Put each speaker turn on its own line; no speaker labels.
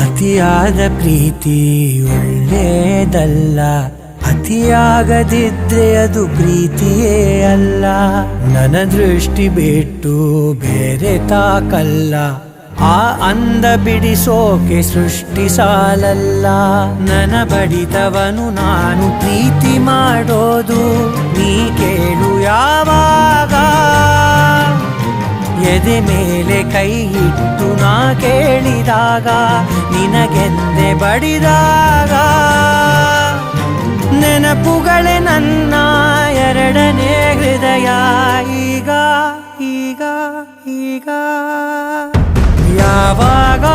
ಅತಿಯಾದ ಪ್ರೀತಿ ಒಳ್ಳೆಯದಲ್ಲ, ಅತಿಯಾಗದಿದ್ರೆ ಅದು ಪ್ರೀತಿಯೇ ಅಲ್ಲ. ನನ್ನ ದೃಷ್ಟಿ ಬಿಟ್ಟು ಬೇರೆ ತಾಕಲ್ಲ, ಆ ಅಂದ ಬಿಡಿಸೋಕೆ ಸೃಷ್ಟಿ ಸಾಲಲ್ಲ. ನನ್ನ ಬಡಿತವನು ನಾನು ಪ್ರೀತಿ ಮಾಡೋದು ನೀ ಕೇಳು ಯಾವಾಗ. ಎದೆ ಮೇಲೆ ಕೈ ಇಟ್ಟು ನಾ ಕೇಳಿದಾಗ, ನಿನಗೆಂದೆ ಬಡಿದಾಗ, ನೆನಪುಗಳೇ ನನ್ನ ಎರಡನೇ ಹೃದಯ. ಈಗ ಈಗ ಈಗ ಯಾವಾಗ